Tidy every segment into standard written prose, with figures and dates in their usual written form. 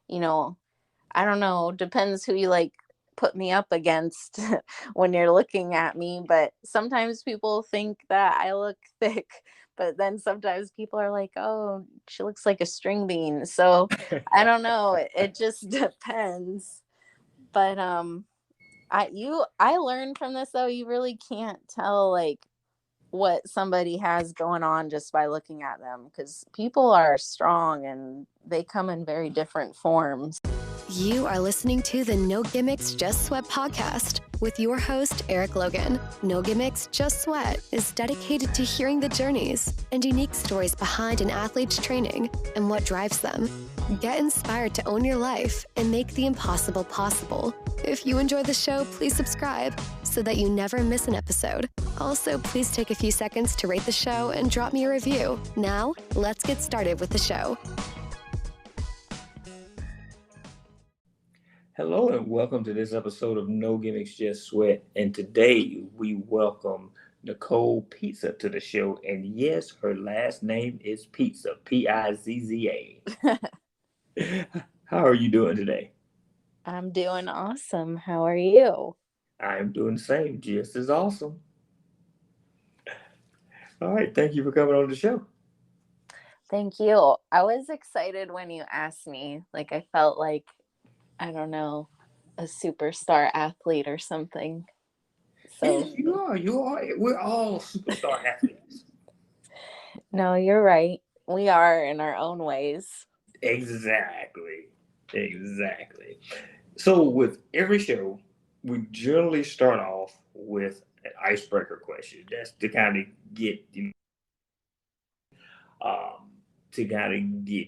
you know, I don't know, depends who you like put me up against when you're looking at me. But sometimes people think that I look thick, but then sometimes people are like, oh, she looks like a string bean. So I don't know. It just depends. But I learned from this though, you really can't tell like what somebody has going on just by looking at them, because people are strong and they come in very different forms. You are listening to the No Gimmicks, Just Sweat podcast with your host, Eric Logan. No Gimmicks, Just Sweat is dedicated to hearing the journeys and unique stories behind an athlete's training and what drives them. Get inspired to own your life and make the impossible possible. If you enjoy the show, please subscribe so that you never miss an episode. Also, please take a few seconds to rate the show and drop me a review. Now, let's get started with the show. Hello and welcome to this episode of No Gimmicks, Just Sweat. And today we welcome Nicole Pizza to the show. And yes, her last name is Pizza, Pizza. How are you doing today? I'm doing awesome. How are you? I'm doing the same, just as awesome. All right, thank you for coming on the show. Thank you. I was excited when you asked me. Like, I felt like, I don't know, a superstar athlete or something. So Yes, you are. We're all superstar athletes. no, you're right. We are in our own ways. Exactly. So with every show, we generally start off with an icebreaker question. That's to kind of get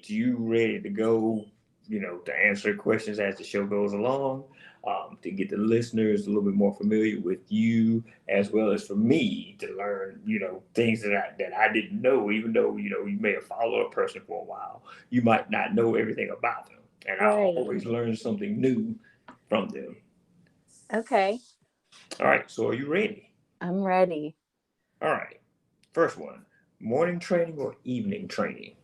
you ready to go, to answer questions as the show goes along, to get the listeners a little bit more familiar with you, as well as for me to learn, things that I didn't know, even though, you may have followed a person for a while, you might not know everything about them. And I Right. always learn something new from them. Okay. All right, so are you ready? I'm ready. All right. First one, morning training or evening training?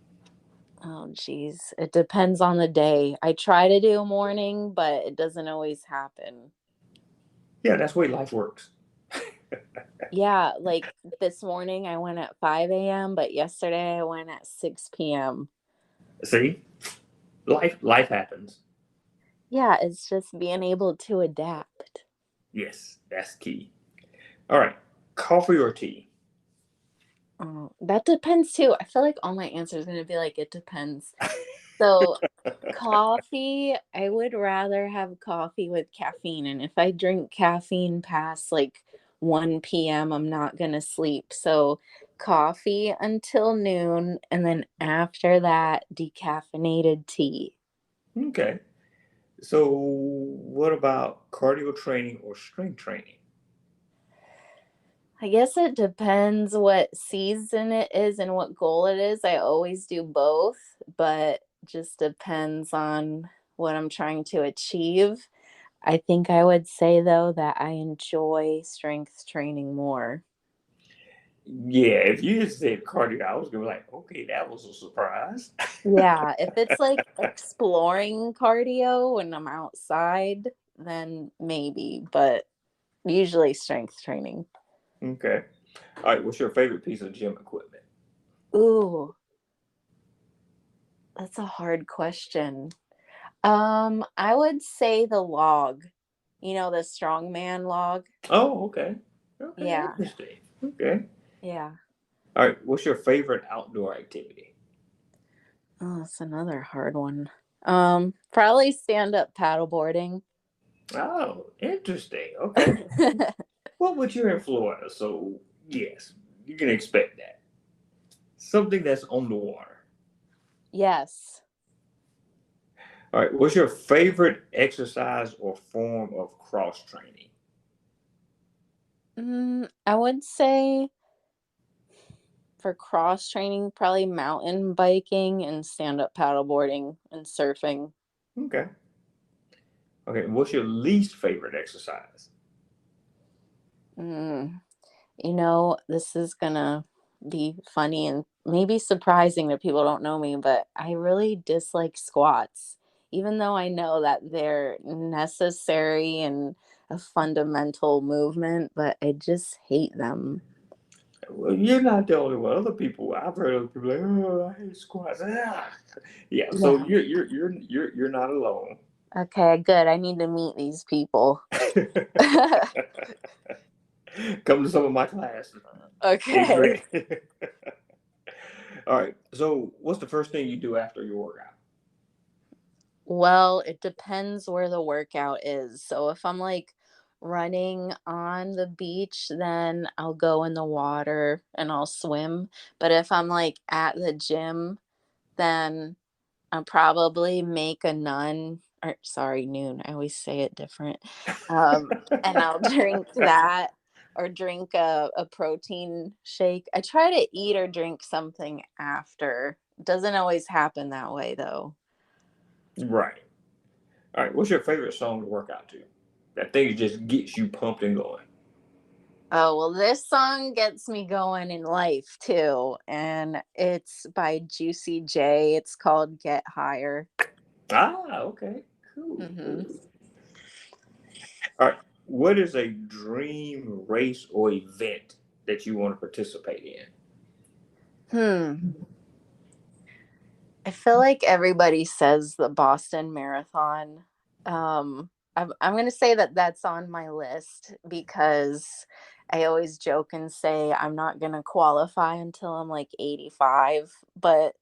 Oh, geez. It depends on the day. I try to do morning, but it doesn't always happen. Yeah, that's the way life works. Yeah, like this morning I went at 5 a.m., but yesterday I went at 6 p.m. See, life happens. Yeah, it's just being able to adapt. Yes, that's key. All right, coffee or tea? That depends too. I feel like all my answers are going to be like, it depends. So, coffee, I would rather have coffee with caffeine. And if I drink caffeine past like 1 p.m., I'm not going to sleep. So, coffee until noon. And then after that, decaffeinated tea. Okay. So, what about cardio training or strength training? I guess it depends what season it is and what goal it is. I always do both, but just depends on what I'm trying to achieve. I think I would say, though, that I enjoy strength training more. Yeah, if you just said cardio, I was gonna be like, okay, that was a surprise. Yeah, if it's like exploring cardio when I'm outside, then maybe, but usually strength training. Okay. All right, what's your favorite piece of gym equipment? Ooh, that's a hard question. I would say the log, the strongman log. Oh, okay. Okay, Yeah, interesting. Okay. yeah. All right, what's your favorite outdoor activity? Oh, that's another hard one. Probably stand up paddleboarding. Oh, interesting. Okay. Well, but you're in Florida, so yes, you can expect that. Something that's on the water. Yes. All right, what's your favorite exercise or form of cross training? I would say for cross training, probably mountain biking and stand up paddleboarding and surfing. Okay. Okay, what's your least favorite exercise? Mm, this is gonna be funny and maybe surprising that people don't know me, but I really dislike squats. even though I know that they're necessary and a fundamental movement, but I just hate them. Well, you're not the only one. Other people, I've heard other people like, oh, I hate squats. Ah. Yeah, so Yeah. you're not alone. Okay, good. I need to meet these people. Come to some of my classes. It's Okay. great. All right. So, what's the first thing you do after your workout? Well, it depends where the workout is. So if I'm like running on the beach, then I'll go in the water and I'll swim. But if I'm like at the gym, then I'll probably make a nun, or sorry, noon. I always say it different. And I'll drink that or drink a protein shake. I try to eat or drink something after. Doesn't always happen that way though. Right. All right. What's your favorite song to work out to? That thing just gets you pumped and going. Oh, well, this song gets me going in life too. And it's by Juicy J. It's called Get Higher. Ah, okay. Cool. Hmm. Cool. All right. What is a dream race or event that you want to participate in? Hmm. I feel like everybody says the Boston Marathon. I'm going to say that that's on my list because I always joke and say I'm not going to qualify until I'm like 85, but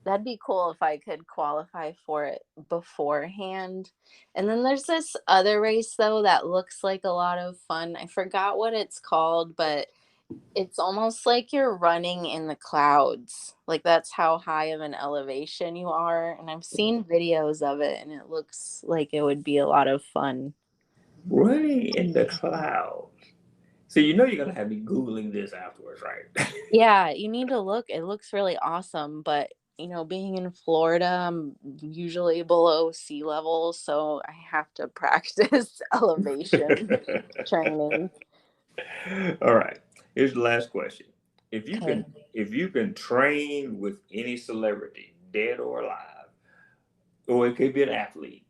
that'd be cool if I could qualify for it beforehand. And then there's this other race though that looks like a lot of fun. I forgot what it's called, but it's almost like you're running in the clouds. Like that's how high of an elevation you are. And I've seen videos of it and it looks like it would be a lot of fun. Running in the clouds. So you know you're gonna have me googling this afterwards, right? Yeah, you need to look. It looks really awesome, but being in Florida, I'm usually below sea level, so I have to practice elevation training. All right. Here's the last question. If you Okay. can if you can train with any celebrity, dead or alive, or it could be an athlete,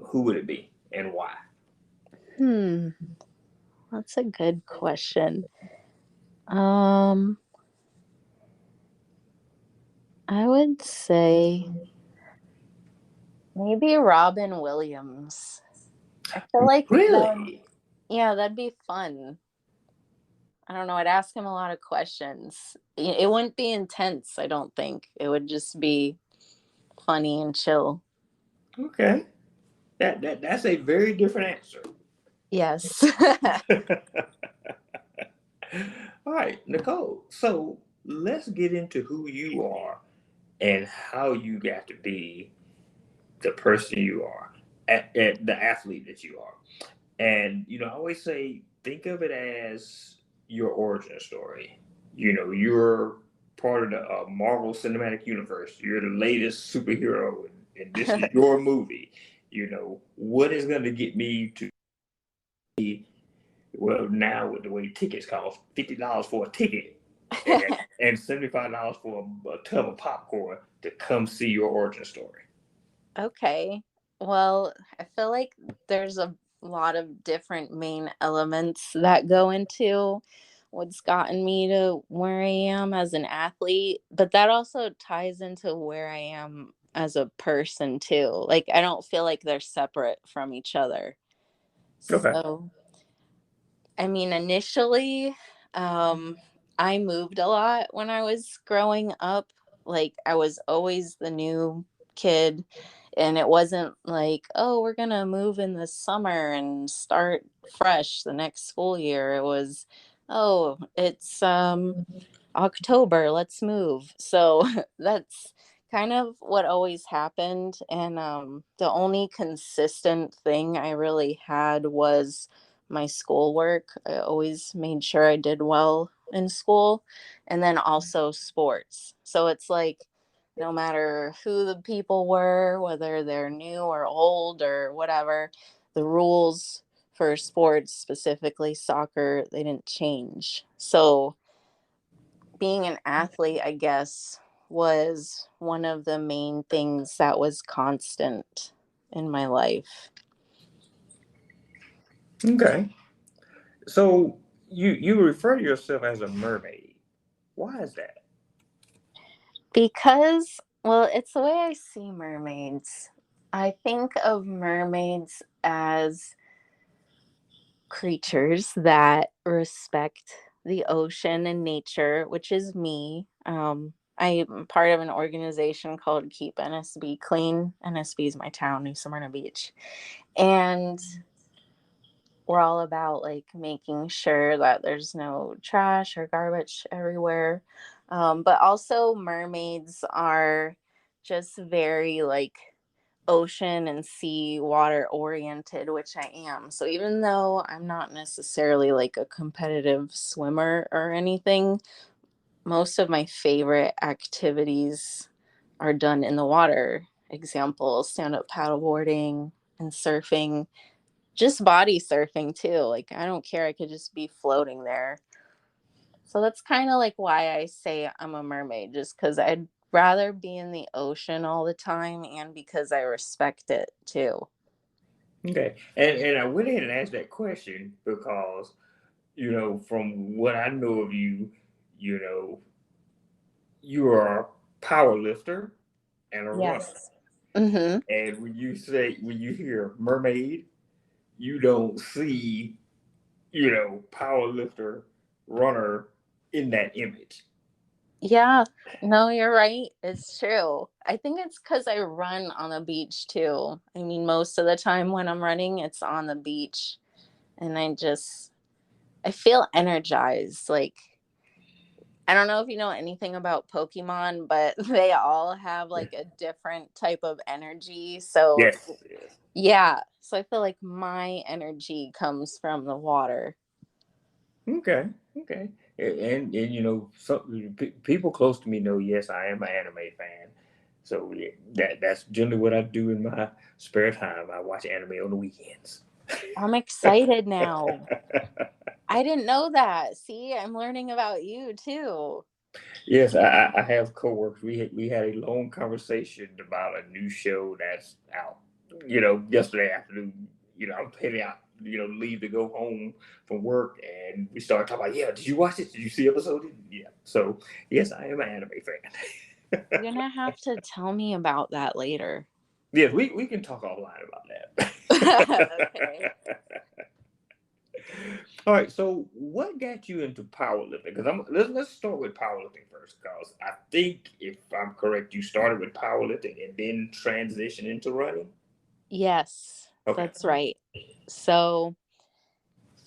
who would it be and why? Hmm, that's a good question. Um, I would say maybe Robin Williams. I feel like Really? yeah, that'd be fun. I don't know. I'd ask him a lot of questions. It wouldn't be intense, I don't think. It would just be funny and chill. Okay. That's a very different answer. Yes. All right, Nicole. So let's get into who you are and how you got to be the person you are, at the athlete that you are. And I always say, think of it as your origin story. You're part of the Marvel Cinematic Universe. You're the latest superhero, and this is your movie. What is going to get me to be, well, now with the way tickets cost, $50 for a ticket and $75 for a tub of popcorn to come see your origin story. Okay. Well, I feel like there's a lot of different main elements that go into what's gotten me to where I am as an athlete, but that also ties into where I am as a person too. Like I don't feel like they're separate from each other. Okay. So I mean, initially, um, I moved a lot when I was growing up. Like, I was always the new kid, and it wasn't like, oh, we're gonna move in the summer and start fresh the next school year. It was, oh, it's October, let's move. So that's kind of what always happened. And the only consistent thing I really had was my schoolwork. I always made sure I did well in school and then also sports. So it's like no matter who the people were, whether they're new or old or whatever, the rules for sports, specifically soccer, they didn't change. So being an athlete, I guess, was one of the main things that was constant in my life. Okay. So you refer to yourself as a mermaid. Why is that? Because, well, it's the way I see mermaids. I think of mermaids as creatures that respect the ocean and nature, which is me. I'm part of an organization called Keep NSB Clean. NSB is my town, New Smyrna Beach. And we're all about like making sure that there's no trash or garbage everywhere. But also, mermaids are just very like ocean and sea water oriented, which I am. So even though I'm not necessarily like a competitive swimmer or anything, most of my favorite activities are done in the water. Example, stand up paddleboarding and surfing, just body surfing too. Like, I don't care. I could just be floating there. So that's kind of like why I say I'm a mermaid, just because I'd rather be in the ocean all the time and because I respect it too. Okay. And I went ahead and asked that question because, from what I know of you, you know, you are a power lifter and a runner. Yes. Mm-hmm. And when you hear mermaid, you don't see, power lifter, runner in that image. Yeah. No, you're right. It's true. I think it's because I run on the beach too. I mean, most of the time when I'm running, it's on the beach. And I feel energized. Like, I don't know if you know anything about Pokemon, but they all have like a different type of energy. So, Yes, yes. yeah. So I feel like my energy comes from the water. Okay, okay. And some people close to me know, yes, I am an anime fan. So yeah, that's generally what I do in my spare time. I watch anime on the weekends. I'm excited now. I didn't know that. See, I'm learning about you too. Yes, I have coworkers. We had a long conversation about a new show that's out. Yesterday afternoon. I'm heading out. Leave to go home from work, and we started talking about. Yeah, did you watch it? Did you see episode? Yeah. So yes, I am an anime fan. You're gonna have to tell me about that later. Yes, we can talk offline about Okay. that. All right. So, what got you into powerlifting? Because let's start with powerlifting first, because I think if I'm correct, you started with powerlifting and then transitioned into running. Yes, Okay. that's right. So,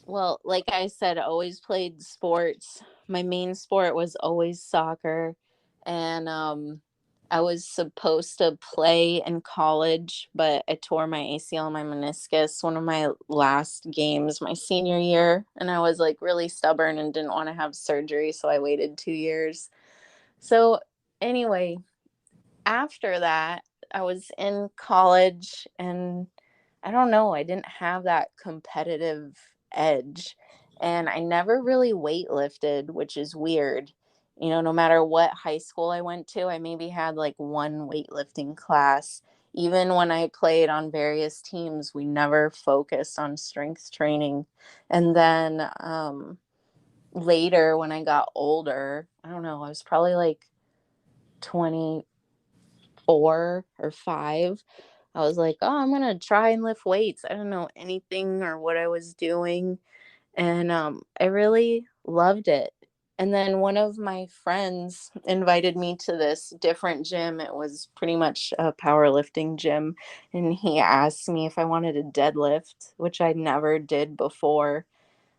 well, like I said, I always played sports. My main sport was always soccer. And I was supposed to play in college, but I tore my ACL and my meniscus one of my last games my senior year. And I was like really stubborn and didn't want to have surgery. So I waited 2 years. So, anyway, after that, I was in college and I don't know, I didn't have that competitive edge. And I never really weightlifted, which is weird. No matter what high school I went to, I maybe had like one weightlifting class. Even when I played on various teams, we never focused on strength training. And then later, when I got older, I don't know, I was probably like 24 or 25. I was like, oh, I'm gonna try and lift weights. I don't know anything or what I was doing, and I really loved it. And then one of my friends invited me to this different gym. It was pretty much a powerlifting gym, and he asked me if I wanted to deadlift, which I never did before.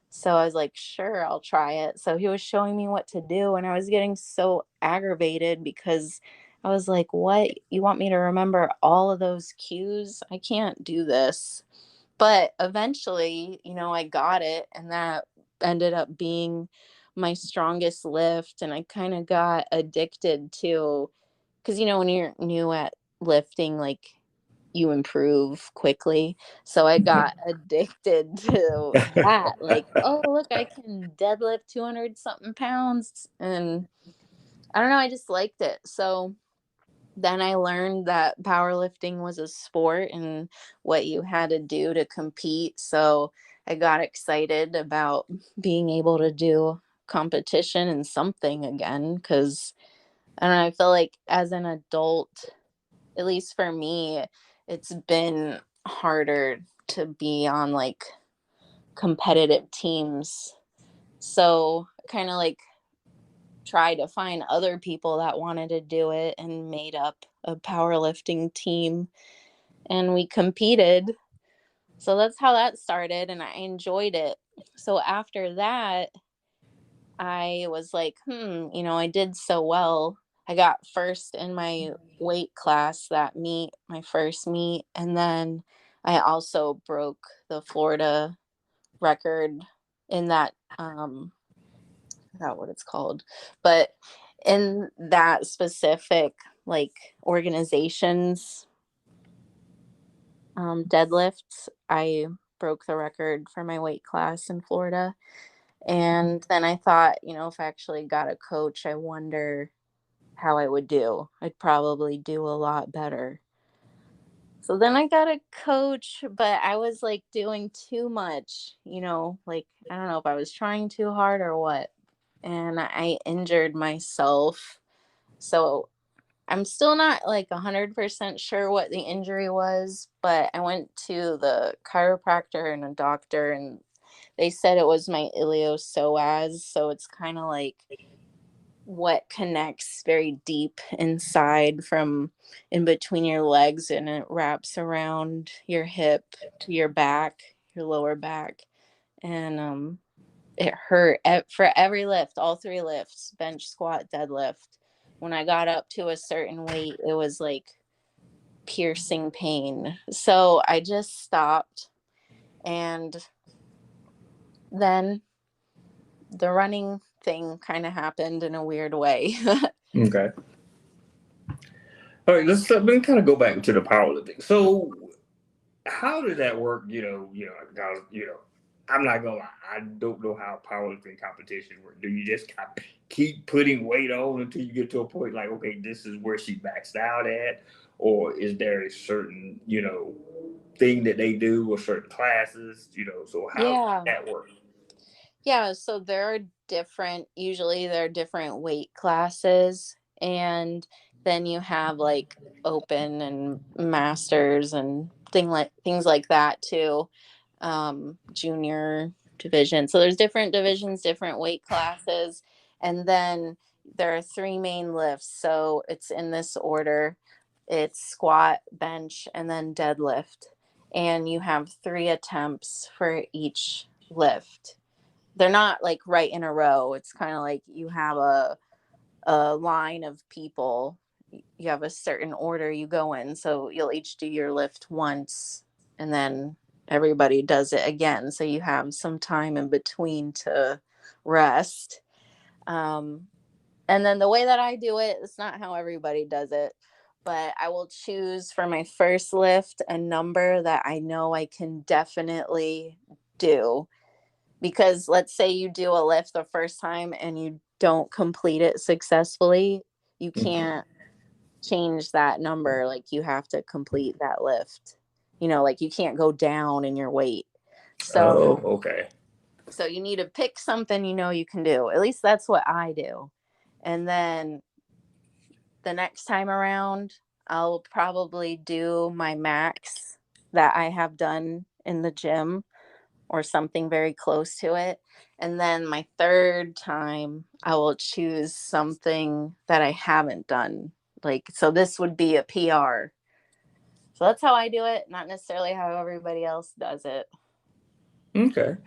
So I was like, sure, I'll try it. So he was showing me what to do, and I was getting so aggravated because I was like, what? You want me to remember all of those cues? I can't do this. But eventually, I got it, and that ended up being my strongest lift. And I kind of got addicted to, because, when you're new at lifting, like, you improve quickly. So I got addicted to that. Like, oh, look, I can deadlift 200 something pounds. And I don't know, I just liked it. So then I learned that powerlifting was a sport and what you had to do to compete. So I got excited about being able to do competition and something again because I don't know, I feel like as an adult, at least for me, it's been harder to be on like competitive teams. So kind of like try to find other people that wanted to do it and made up a powerlifting team and we competed. So that's how that started and I enjoyed it. So after that, I was like, I did so well. I got first in my weight class that meet, my first meet, and then I also broke the Florida record in that I forgot what it's called, but in that specific like organizations deadlifts, I broke the record for my weight class in Florida. And then I thought, if I actually got a coach, I wonder how I would do. I'd probably do a lot better. So then I got a coach, but I was like doing too much, like I don't know if I was trying too hard or what. And I injured myself. So I'm still not like 100% sure what the injury was, but I went to the chiropractor and a doctor, and they said it was my iliopsoas. So it's kind of like what connects very deep inside from in between your legs and it wraps around your hip to your back, your lower back. And it hurt for every lift, all three lifts, bench, squat, deadlift. When I got up to a certain weight, it was like piercing pain. So I just stopped. And then the running thing kind of happened in a weird way. Okay. All right, let's kind of go back to the powerlifting. So, how did that work? Because I'm not gonna lie, I don't know how powerlifting competitions work. Do you just kind of keep putting weight on until you get to a point like, okay, this is where she maxed out at, or is there a certain thing that they do or certain classes? So how does Yeah. that work? Yeah, so usually there are different weight classes, and then you have like open and masters and things like that too. Junior division. So there's different divisions, different weight classes, and then there are three main lifts. So it's in this order. It's squat, bench, and then deadlift. And you have 3 attempts for each lift. They're not like right in a row. It's kind of like you have a line of people. You have a certain order you go in. So you'll each do your lift once and then everybody does it again. So you have some time in between to rest. Um, and then the way that I do it, it's not how everybody does it, but I will choose for my first lift a number that I know I can definitely do, because let's say you do a lift the first time and you don't complete it successfully, you can't change that number. Like you have to complete that lift. Like you can't go down in your weight. Oh, So okay. so you need to pick something you can do. At least that's what I do. And then the next time around, I'll probably do my max that I have done in the gym or something very close to it. And then my third time, I will choose something that I haven't done. Like, so this would be a PR. So that's how I do it, not necessarily how everybody else does it. Okay.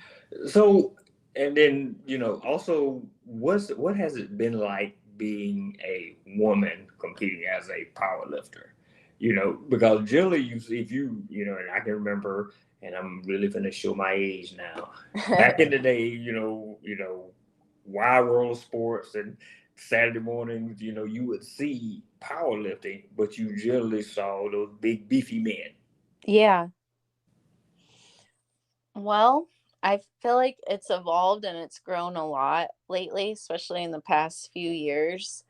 So, and then, also, what has it been like being a woman competing as a power lifter? Because generally you see if and I can remember, and I'm really gonna show my age now. Back in the day, Wide World of Sports and Saturday mornings, you would see powerlifting, but you generally saw those big beefy men. Yeah. Well, I feel like it's evolved and it's grown a lot lately, especially in the past few years.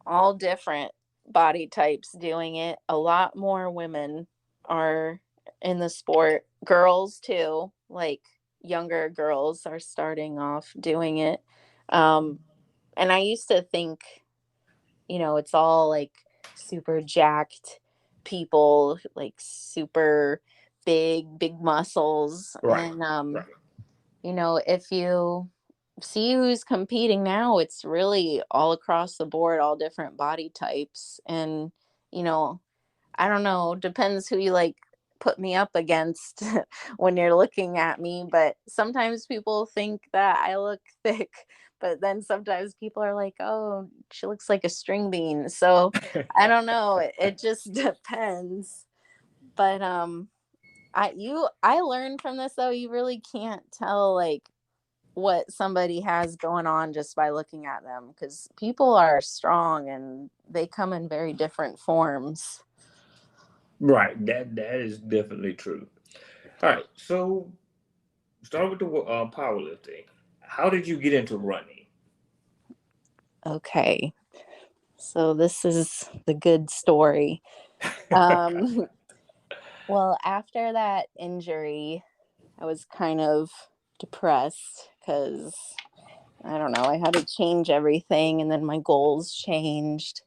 all different body types doing it. A lot more women are in the sport. Girls too, like younger girls are starting off doing it. Um, and I used to think, it's all like super jacked people, like super big muscles. Right. And Right. if you see who's competing now, it's really all across the board, all different body types. And, you know, I don't know, depends who you like put me up against when you're looking at me. But sometimes people think that I look thick, but then sometimes people are like, oh, she looks like a string bean. So I don't know. It just depends. But I learned from this though, you really can't tell like what somebody has going on just by looking at them, because people are strong and they come in very different forms. Right. That is definitely true. All right. So start with the powerlifting. How did you get into running? Okay, so this is the good story. um well, after that injury, I was kind of depressed because I don't know, I had to change everything, and then my goals changed.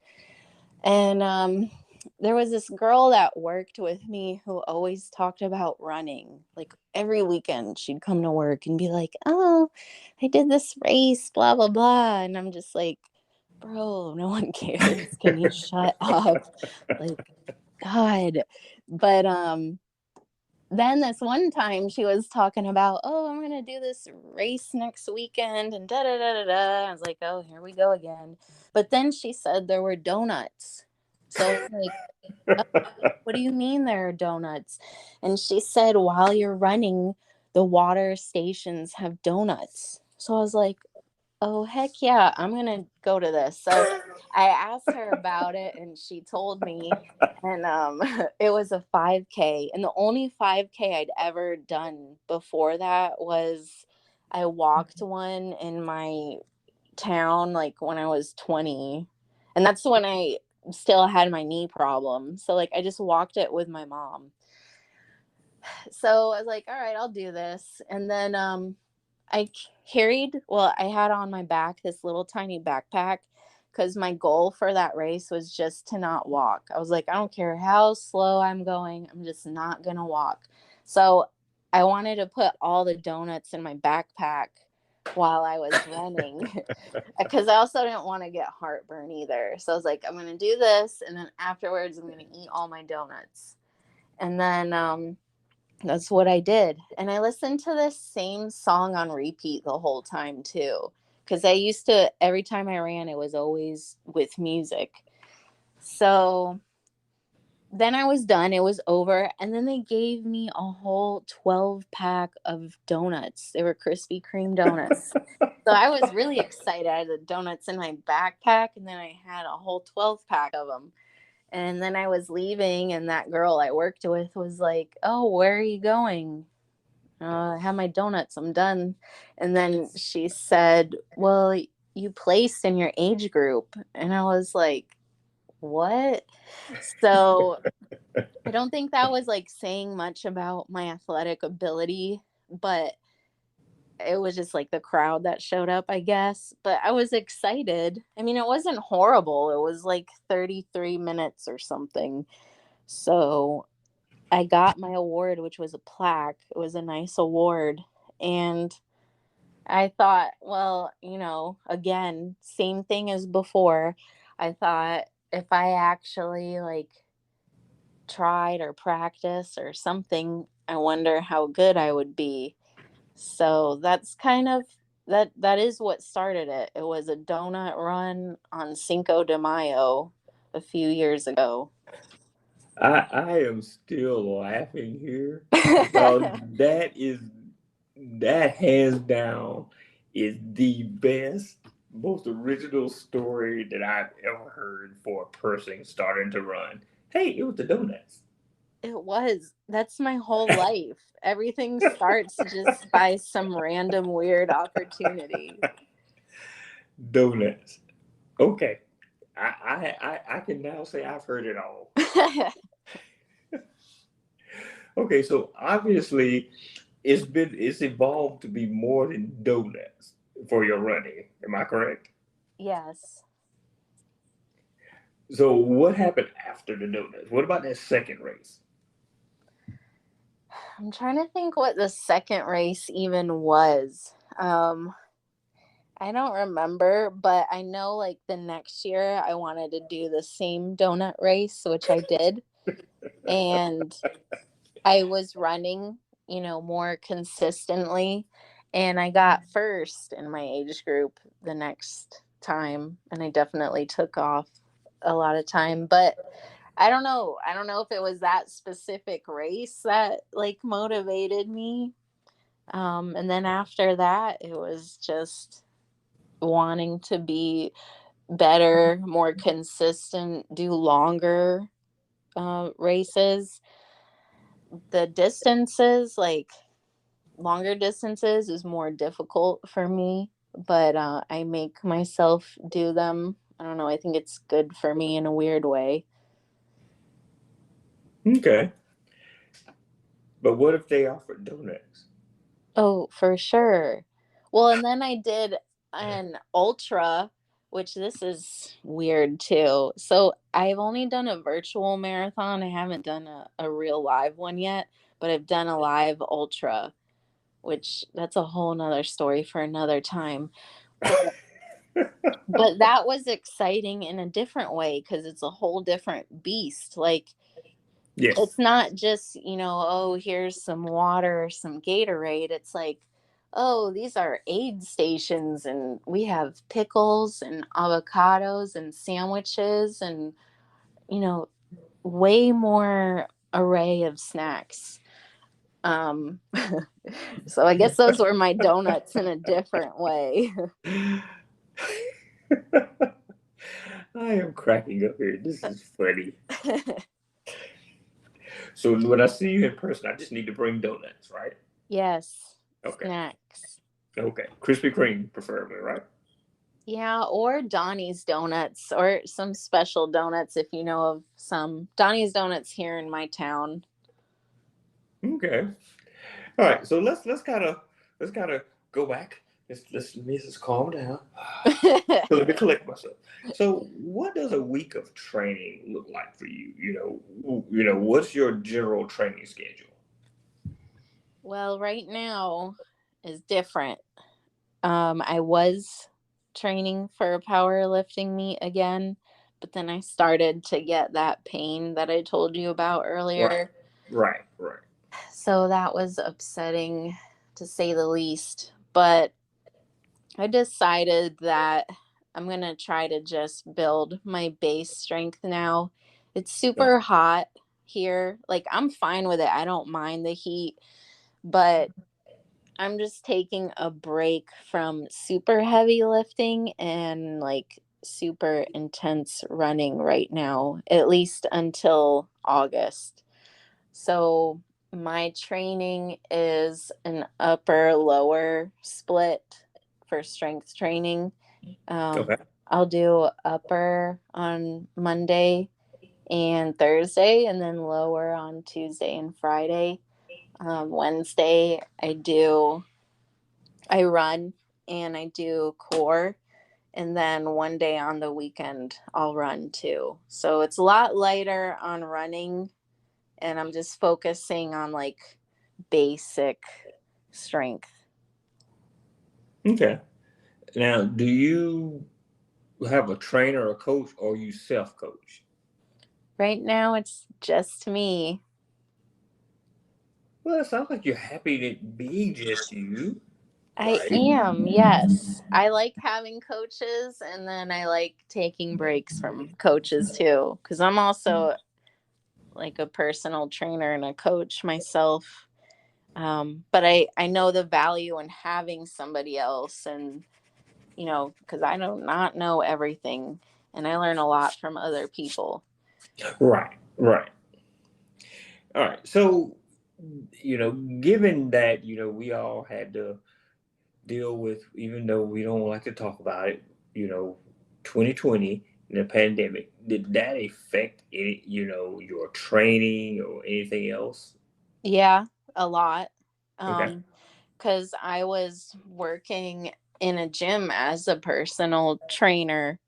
And there was this girl that worked with me who always talked about running. Like every weekend, she'd come to work and be like, "Oh, I did this race, blah, blah, blah." And I'm just like, bro, no one cares. Can you shut up? Like, God. But then this one time she was talking about, oh, I'm gonna do this race next weekend and da da da da da. I was like, oh, here we go again. But then she said there were donuts. So I was like, what do you mean there are donuts? And she said, while you're running, the water stations have donuts. So I was like, oh, heck yeah, I'm going to go to this. So I asked her about it and she told me. And it was a 5K. And the only 5K I'd ever done before that was I walked one in my town like when I was 20. And that's when I still had my knee problem. So like I just walked it with my mom. So I was like, all right, I'll do this. And then I I had on my back this little tiny backpack because my goal for that race was just to not walk. I was like, I don't care how slow I'm going, I'm just not going to walk. So I wanted to put all the donuts in my backpack while I was running because I also didn't want to get heartburn either. So I was like, I'm going to do this. And then afterwards, I'm going to eat all my donuts. And then that's what I did. And I listened to this same song on repeat the whole time too. Because I used to, every time I ran, it was always with music. So then I was done. It was over. And then they gave me a whole 12-pack of donuts. They were Krispy Kreme donuts. So I was really excited. I had the donuts in my backpack, and then I had a whole 12-pack of them. And then I was leaving, and that girl I worked with was like, oh, where are you going? I have my donuts. I'm done. And then she said, well, you placed in your age group. And I was like, what? So I don't think that was like saying much about my athletic ability, but it was just like the crowd that showed up, I guess. But I was excited. I mean, it wasn't horrible. It was like 33 minutes or something. So I got my award, which was a plaque. It was a nice award. And I thought, well, again, same thing as before. I thought if I actually like tried or practice or something, I wonder how good I would be. So that's kind of that is what started it. It was a donut run on Cinco de Mayo a few years ago. I am still laughing here because that hands down is the best, most original story that I've ever heard for a person starting to run. Hey, it was the donuts. It was. That's my whole life. Everything starts just by some random weird opportunity. Donuts. Okay. I can now say I've heard it all. Okay, so obviously it's evolved to be more than donuts for your running. Am I correct? Yes. So what happened after the donuts? What about that second race? I'm trying to think what the second race even was. I don't remember, but I know like the next year I wanted to do the same donut race, which I did. And I was running, more consistently. And I got first in my age group the next time. And I definitely took off a lot of time. But I don't know. I don't know if it was that specific race that like motivated me. And then after that, it was just wanting to be better, more consistent, do longer races. The distances, like longer distances, is more difficult for me, but I make myself do them. I don't know. I think it's good for me in a weird way. Okay. But what if they offered donuts? Oh, for sure. Well, and then I did an ultra, which this is weird too. So I've only done a virtual marathon. I haven't done a real live one yet, but I've done a live ultra, which that's a whole nother story for another time. But that was exciting in a different way because it's a whole different beast. Like Yes. it's not just, oh, here's some water or some Gatorade. It's like, oh, these are aid stations and we have pickles and avocados and sandwiches and, you know, way more array of snacks. Um, so I guess those were my donuts in a different way. I am cracking up here. This is funny. So when I see you in person, I just need to bring donuts, right? Yes, Okay. snacks. Okay. Krispy Kreme, preferably, right? Yeah, or Donnie's Donuts or some special donuts if you know of some. Donnie's Donuts here in my town. Okay. All right. So let's kind of go back. Let's calm down. So let me collect myself. So what does a week of training look like for you? What's your general training schedule? Well, right now is different. I was training for a powerlifting meet again, but then I started to get that pain that I told you about Right. earlier. Right. Right. So that was upsetting to say the least. But I decided that I'm going to try to just build my base strength now. It's Okay. super hot here. Like, I'm fine with it. I don't mind the heat, but I'm just taking a break from super heavy lifting and like super intense running right now, at least until August. So my training is an upper lower split for strength training. Um, Okay. I'll do upper on Monday and Thursday, and then lower on Tuesday and Friday. Wednesday, I run and I do core. And then one day on the weekend, I'll run too. So it's a lot lighter on running, and I'm just focusing on like basic strength. Okay. Now, do you have a trainer or coach, or you self coach? Right now, it's just me. Well, it sounds like you're happy to be just you, I right? am, yes. I like having coaches, and then I like taking breaks from coaches too, because I'm also like a personal trainer and a coach myself. But I know the value in having somebody else, and because I do not know everything, and I learn a lot from other people. Right. Right. All right. So, given that, we all had to deal with, even though we don't like to talk about it, you know, 2020, the pandemic, did that affect any, your training or anything else? Yeah, a lot. Okay. Because I was working in a gym as a personal trainer.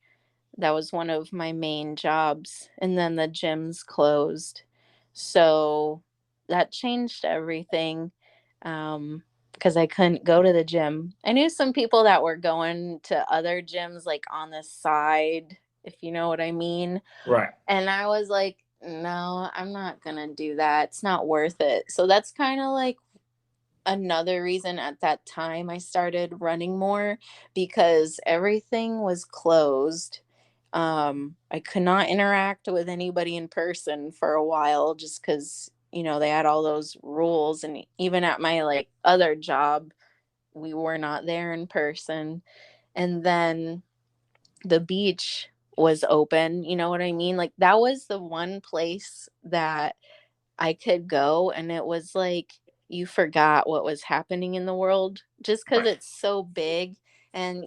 That was one of my main jobs, and then the gyms closed. So that changed everything, because I couldn't go to the gym. I knew some people that were going to other gyms, like, on the side, if you know what I mean, Right. and I was like, "No, I'm not gonna do that. It's not worth it." So that's kinda like another reason at that time I started running more, because everything was closed. I could not interact with anybody in person for a while just because, they had all those rules. And even at my like other job, we were not there in person. And then the beach was open. You know what I mean? Like that was the one place that I could go, and it was like you forgot what was happening in the world just because Right. it's so big. And,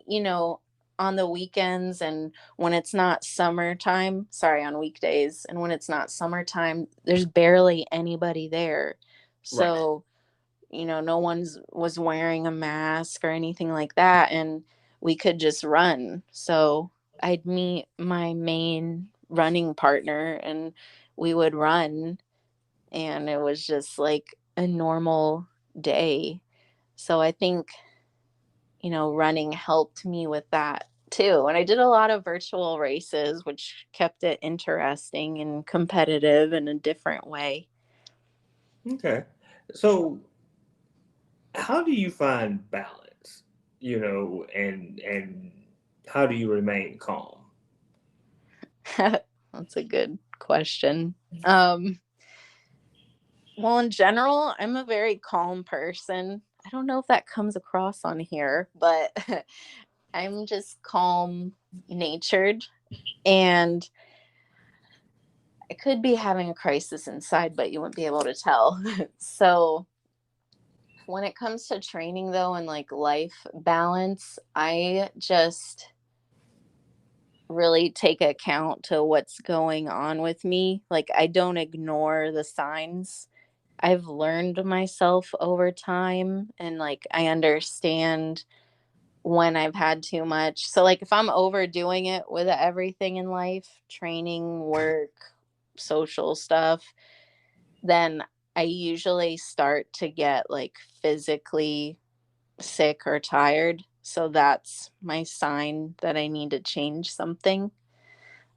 on the weekends and when it's not summertime, sorry, on weekdays, and when it's not summertime, there's barely anybody there. Right. So, no one's was wearing a mask or anything like that. And we could just run. So I'd meet my main running partner and we would run, and it was just like a normal day. So I think, running helped me with that too. And I did a lot of virtual races, which kept it interesting and competitive in a different way. Okay. So how do you find balance, and how do you remain calm? That's a good question. Um, well, in general, I'm a very calm person. I don't know if that comes across on here, but I'm just calm natured. And I could be having a crisis inside, but you wouldn't be able to tell. So, when it comes to training, though, and like life balance, I just really take account to what's going on with me. Like, I don't ignore the signs. I've learned myself over time, and like, I understand when I've had too much. So, like, if I'm overdoing it with everything in life, training, work, social stuff, then I usually start to get like physically sick or tired. So that's my sign that I need to change something.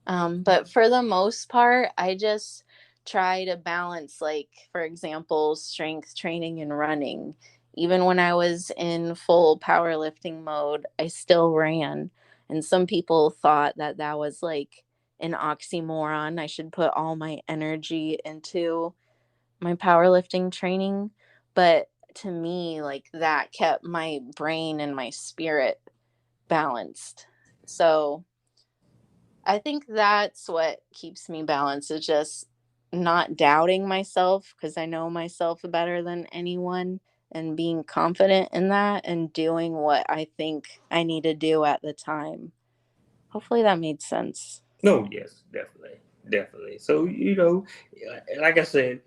But for the most part, I just try to balance, like, for example, strength training and running. Even when I was in full powerlifting mode, I still ran. And some people thought that that was like an oxymoron. I should put all my energy into my powerlifting training, but to me, like, that kept my brain and my spirit balanced. So, I think that's what keeps me balanced, is just not doubting myself because I know myself better than anyone, and being confident in that and doing what I think I need to do at the time. Hopefully that made sense. No, yes, definitely, definitely. So like I said,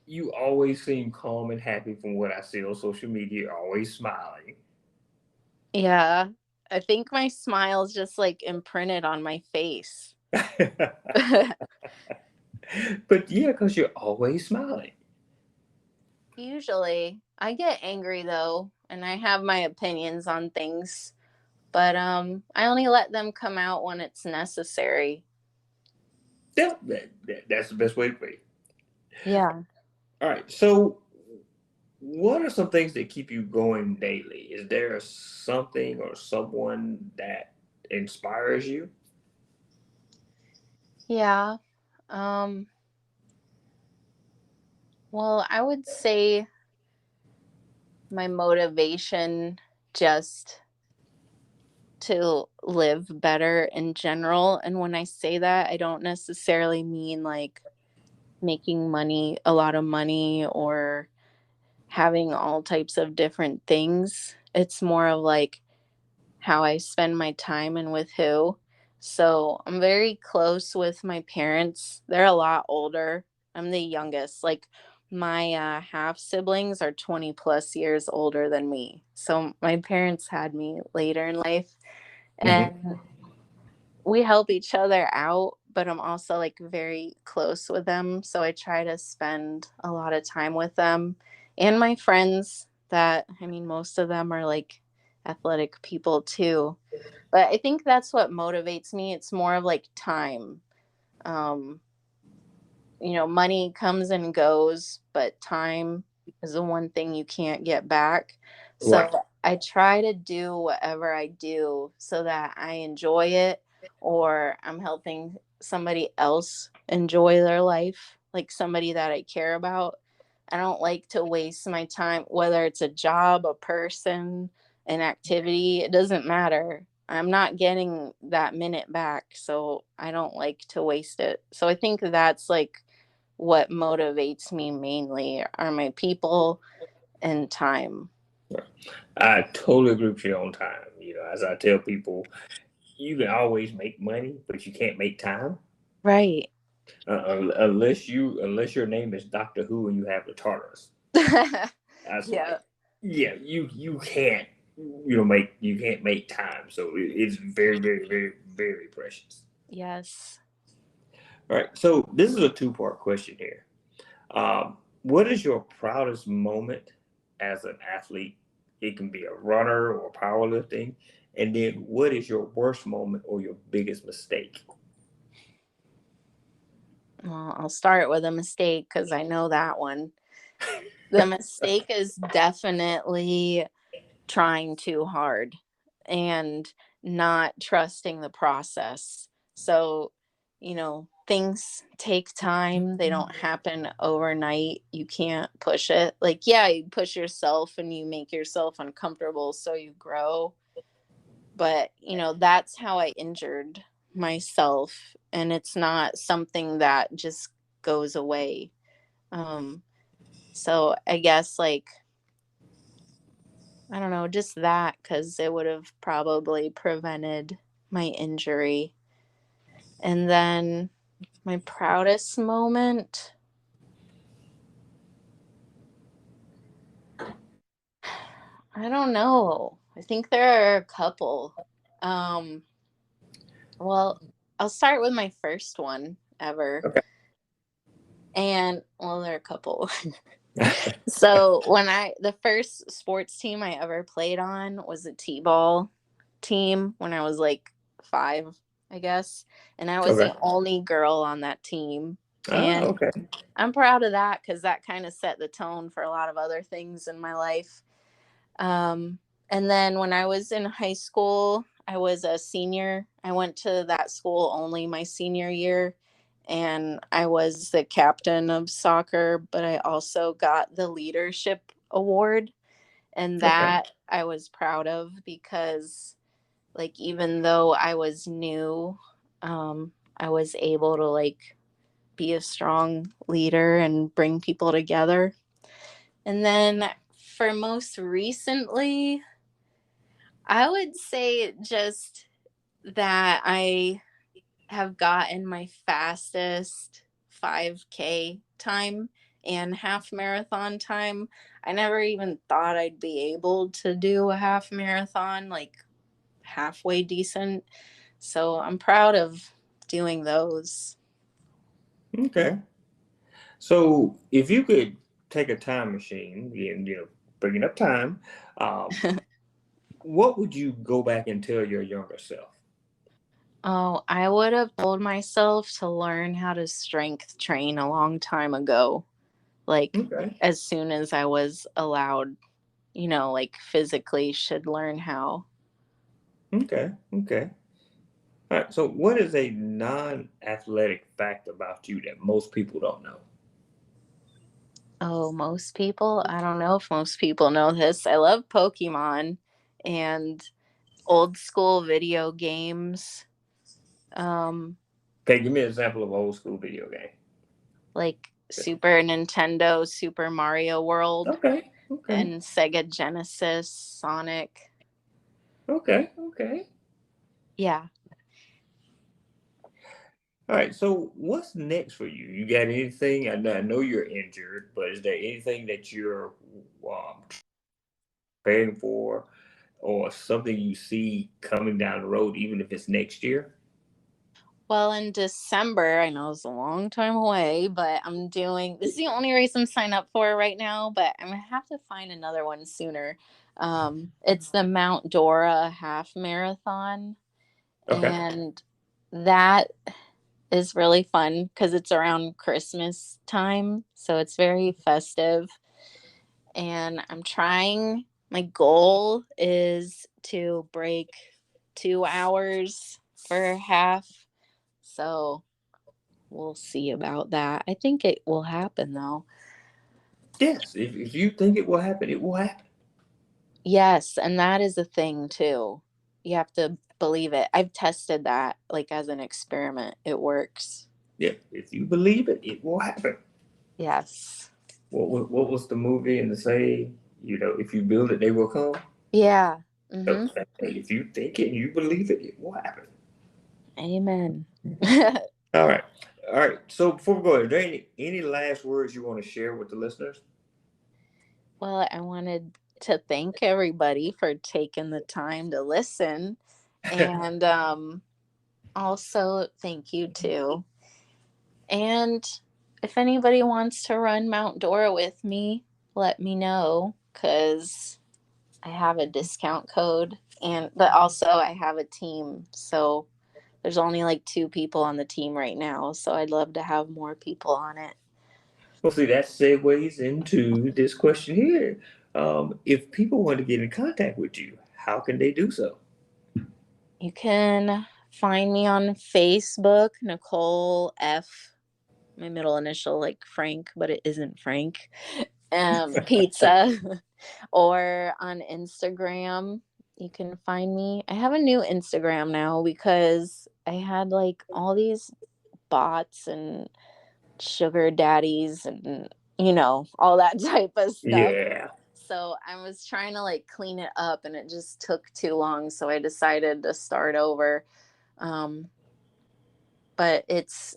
you always seem calm and happy from what I see on social media. You're always smiling. Yeah. I think my smile is just like imprinted on my face. But yeah, because you're always smiling. Usually, I get angry though, and I have my opinions on things, but I only let them come out when it's necessary. Yeah, that's the best way to put it. Yeah. All right. So, what are some things that keep you going daily? Is there something or someone that inspires you? Yeah. Um well, I would say my motivation just to live better in general, and when I say that, I don't necessarily mean like making money, a lot of money, or having all types of different things. It's more of like how I spend my time and with who. So I'm very close with my parents. They're a lot older. I'm the youngest. Like my half siblings are 20 plus years older than me. So my parents had me later in life. Hmm. And we help each other out, but I'm also like very close with them. So I try to spend a lot of time with them and my friends that, I mean, most of them are like athletic people too. But I think that's what motivates me. It's more of like time. Um, money comes and goes, but time is the one thing you can't get back. So Right. I try to do whatever I do so that I enjoy it or I'm helping somebody else enjoy their life, like somebody that I care about. I don't like to waste my time, whether it's a job, a person, an activity, it doesn't matter. I'm not getting that minute back, so I don't like to waste it. So I think that's like what motivates me mainly are my people and time. Right. I totally agree with you on time. As I tell people, you can always make money, but you can't make time. Right. Unless your name is Doctor Who and you have the TARDIS. That's Yeah. like, yeah, you can't, make time. So it's very, very, very, very precious. Yes. All right. So this is a two-part question here. What is your proudest moment as an athlete? It can be a runner or powerlifting. And then what is your worst moment or your biggest mistake? Well, I'll start with a mistake because I know that one. The mistake is definitely trying too hard and not trusting the process. So, things take time. They don't happen overnight. You can't push it. Like, yeah, you push yourself and you make yourself uncomfortable so you grow. But, that's how I injured myself. And it's not something that just goes away. Um, so I guess like I don't know, just that because it would have probably prevented my injury. And then my proudest moment, I don't know. I think there are a couple. Um, well, I'll start with my first one ever. Okay. And well, there are a couple. So the first sports team I ever played on was a T-ball team when I was like 5, I guess. And I was Okay. the only girl on that team. Ah, And okay. I'm proud of that because that kind of set the tone for a lot of other things in my life. Um, and then when I was in high school, I was a senior. I went to that school only my senior year, and I was the captain of soccer, but I also got the leadership award. And Okay. that I was proud of because, like, even though I was new, I was able to, like, be a strong leader and bring people together. And then for most recently, I would say just that I have gotten my fastest 5K time and half marathon time. I never even thought I'd be able to do a half marathon, like halfway decent. So I'm proud of doing those. Okay. So if you could take a time machine and bringing up time, um, what would you go back and tell your younger self? Oh, I would have told myself to learn how to strength train a long time ago, like Okay. as soon as I was allowed, like physically should learn how. Okay. Okay. All right. So what is a non-athletic fact about you that most people don't know? Oh, most people? I don't know if most people know this. I love Pokemon and old school video games. Um, Okay, give me an example of old school video game. like Super Nintendo, Super Mario World, Okay. Okay. and Sega Genesis, Sonic. Okay. Okay. Yeah. All right. So what's next for you? You got anything? I know you're injured, but is there anything that you're um, preparing for, or something you see coming down the road, even if it's next year? Well, in December, I know it's a long time away, but I'm doing this is the only race I'm signed up for right now, but I'm gonna have to find another one sooner. It's the Mount Dora half marathon, Okay. and that is really fun because it's around Christmas time, so it's very festive. And I'm trying, my goal is to break 2 hours for half. So we'll see about that. I think it will happen though. Yes. If you think it will happen, it will happen. Yes, and that is a thing too. You have to believe it. I've tested that like as an experiment. It works. Yeah. If you believe it, it will happen. Yes. What was the movie and the saying? If you build it, they will come. Yeah. So, Mhm. if you think it and you believe it, it will happen. Amen. All right. All right. So before we go, is there any last words you want to share with the listeners? Well, I wanted to thank everybody for taking the time to listen. And also thank you too. And if anybody wants to run Mount Dora with me, let me know because I have a discount code, and but also I have a team. So there's only like 2 people on the team right now. So I'd love to have more people on it. Well, see, that segues into this question here. If people want to get in contact with you, how can they do so? You can find me on Facebook, Nicole F. My middle initial like Frank, but it isn't Frank. Pizza, or on Instagram. You can find me. I have a new Instagram now because I had like all these bots and sugar daddies and all that type of stuff. Yeah. So I was trying to like clean it up and it just took too long. So I decided to start over. Um, but it's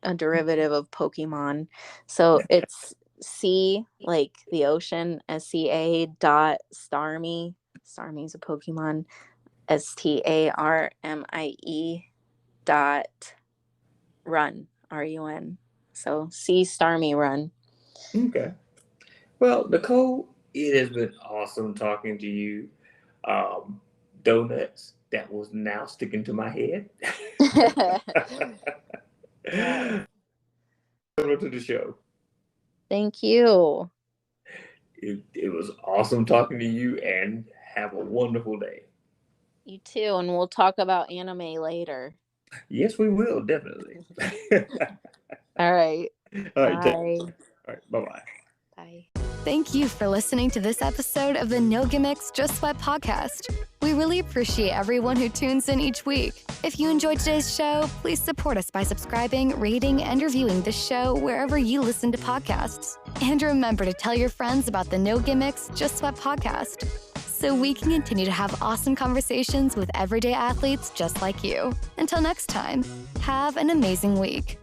a derivative of Pokemon. So it's C like the ocean, SCA dot Starmie. Starmie's a Pokemon. STARMIE dot run. RUN. So C Starmie run. Okay. Well, Nicole, it has been awesome talking to you. Um, Donuts, that was now sticking to my head. Yes. Welcome to the show. Thank you. It was awesome talking to you, and have a wonderful day. You too. And we'll talk about anime later. Yes, we will, definitely. All right. All right. Bye. All right. Bye bye. Bye. Thank you for listening to this episode of the No Gimmicks, Just Sweat podcast. We really appreciate everyone who tunes in each week. If you enjoyed today's show, please support us by subscribing, rating, and reviewing the show wherever you listen to podcasts. And remember to tell your friends about the No Gimmicks, Just Sweat podcast, so we can continue to have awesome conversations with everyday athletes just like you. Until next time, have an amazing week.